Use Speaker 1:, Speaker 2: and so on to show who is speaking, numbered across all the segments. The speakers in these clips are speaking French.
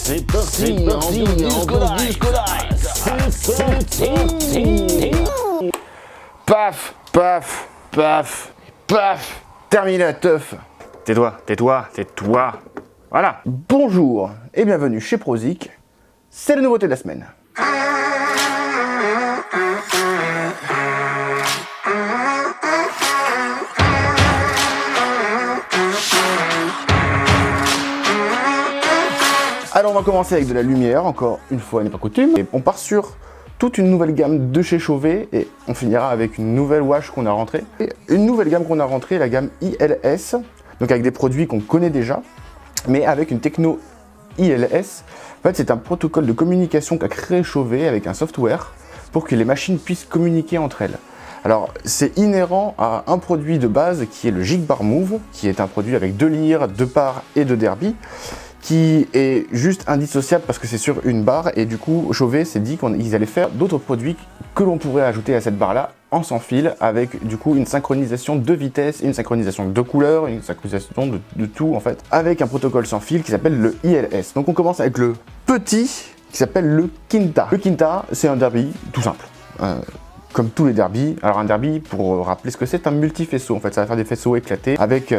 Speaker 1: C'est parti, on dit
Speaker 2: Paf, paf, paf, paf. Terminé la teuf. Tais-toi, tais-toi, tais-toi. Voilà. Bonjour et bienvenue chez Prosic. C'est la nouveauté de la semaine. Alors on va commencer avec de la lumière, encore une fois n'est pas coutume. Et on part sur toute une nouvelle gamme de chez Chauvet et on finira avec une nouvelle wash qu'on a rentrée. Et une nouvelle gamme qu'on a rentrée, la gamme ILS, donc avec des produits qu'on connaît déjà, mais avec une techno ILS. En fait c'est un protocole de communication qu'a créé Chauvet avec un software pour que les machines puissent communiquer entre elles. Alors c'est inhérent à un produit de base qui est le Jigbar Move, qui est un produit avec 2 lyres, 2 parts et 2 derby, qui est juste indissociable parce que c'est sur une barre et du coup Chauvet s'est dit qu'ils allaient faire d'autres produits que l'on pourrait ajouter à cette barre là en sans fil avec du coup une synchronisation de vitesse, une synchronisation de couleurs, une synchronisation de tout en fait avec un protocole sans fil qui s'appelle le ILS. Donc on commence avec le petit qui s'appelle le Kinta. Le Kinta c'est un derby tout simple. Comme tous les derbys. Alors un derby, pour rappeler ce que c'est, un multi-faisceau en fait, ça va faire des faisceaux éclatés avec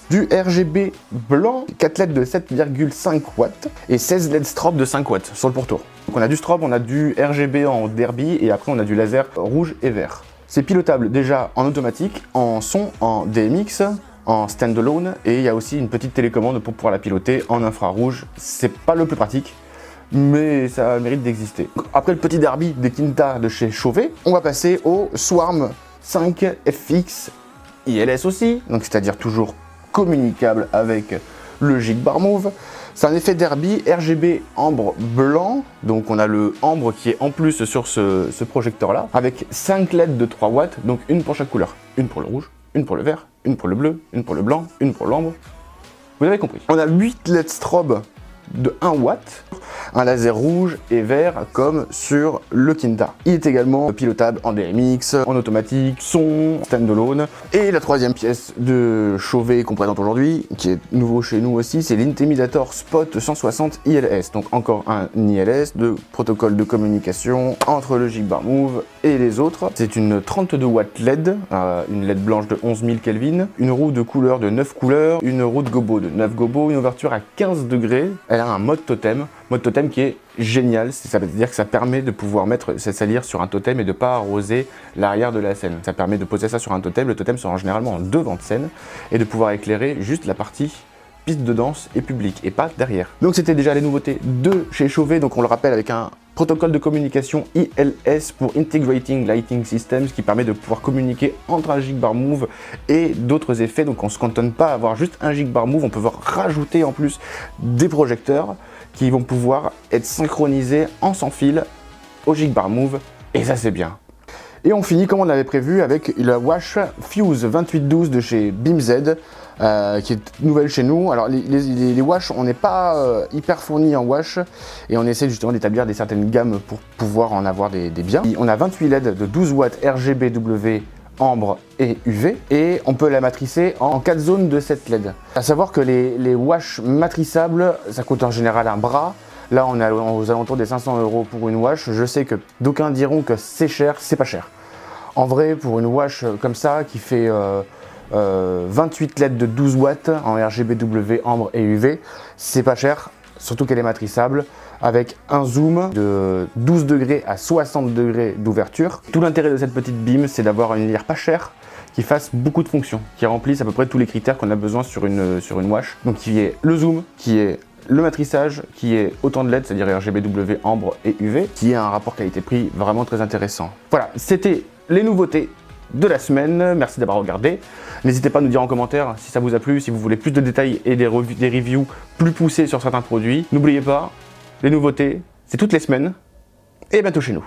Speaker 2: du RGB blanc, 4 LED de 7,5 watts et 16 LED strobe de 5 watts sur le pourtour. Donc on a du strobe, on a du RGB en derby et après on a du laser rouge et vert. C'est pilotable déjà en automatique, en son, en DMX, en standalone et il y a aussi une petite télécommande pour pouvoir la piloter en infrarouge. C'est pas le plus pratique, mais ça a le mérite d'exister. Après le petit derby des Kinta de chez Chauvet, on va passer au Swarm 5 FX ILS aussi, donc c'est-à-dire toujours communicable avec le Jigbar Move. C'est un effet derby RGB ambre blanc, donc on a le ambre qui est en plus sur ce projecteur là, avec 5 LED de 3 watts, donc une pour chaque couleur. Une pour le rouge, une pour le vert, une pour le bleu, une pour le blanc, une pour l'ambre. Vous avez compris. On a 8 LED strobe de 1 watt, un laser rouge et vert comme sur le Kinta. Il est également pilotable en DMX, en automatique, son, standalone. Et la troisième pièce de Chauvet qu'on présente aujourd'hui, qui est nouveau chez nous aussi, c'est l'Intimidator Spot 160 ILS. Donc encore un ILS de protocole de communication entre le Jigbar Move et les autres. C'est une 32 watts LED, une LED blanche de 11 000 Kelvin, une roue de couleur de 9 couleurs, une roue de gobo de 9 gobos, une ouverture à 15 degrés. Elle a un mode totem qui est génial, ça veut dire que ça permet de pouvoir mettre cette salière sur un totem et de ne pas arroser l'arrière de la scène. Ça permet de poser ça sur un totem, le totem sera généralement en devant de scène, et de pouvoir éclairer juste la partie piste de danse et public, et pas derrière. Donc c'était déjà les nouveautés de chez Chauvet, donc on le rappelle avec un protocole de communication ILS pour Integrating Lighting Systems qui permet de pouvoir communiquer entre un Jigbar Move et d'autres effets. Donc on ne se cantonne pas à avoir juste un Jigbar Move, on peut rajouter en plus des projecteurs qui vont pouvoir être synchronisés en sans fil au Jigbar Move et ça c'est bien. Et on finit comme on l'avait prévu avec la Wash Fuse 2812 de chez BIMZ qui est nouvelle chez nous. Alors les wash, on n'est pas hyper fourni en wash et on essaie justement d'établir certaines gammes pour pouvoir en avoir des biens. On a 28 LED de 12 watts RGBW, ambre et UV et on peut la matricer en 4 zones de 7 LED. À savoir que les wash matriçables, ça coûte en général un bras. Là, on est aux alentours des 500 € pour une wash. Je sais que d'aucuns diront que c'est cher, c'est pas cher. En vrai, pour une wash comme ça, qui fait 28 LED de 12 watts en RGBW, ambre et UV, c'est pas cher, surtout qu'elle est matriçable, avec un zoom de 12 degrés à 60 degrés d'ouverture. Tout l'intérêt de cette petite BIM, c'est d'avoir une lyre pas chère, qui fasse beaucoup de fonctions, qui remplisse à peu près tous les critères qu'on a besoin sur une wash. Donc qui est le zoom, qui est le matrissage, qui est autant de LED, c'est-à-dire RGBW, ambre et UV, qui est un rapport qualité-prix vraiment très intéressant. Voilà, c'était les nouveautés de la semaine. Merci d'avoir regardé. N'hésitez pas à nous dire en commentaire si ça vous a plu, si vous voulez plus de détails et des reviews plus poussées sur certains produits. N'oubliez pas, les nouveautés, c'est toutes les semaines et à bientôt chez nous.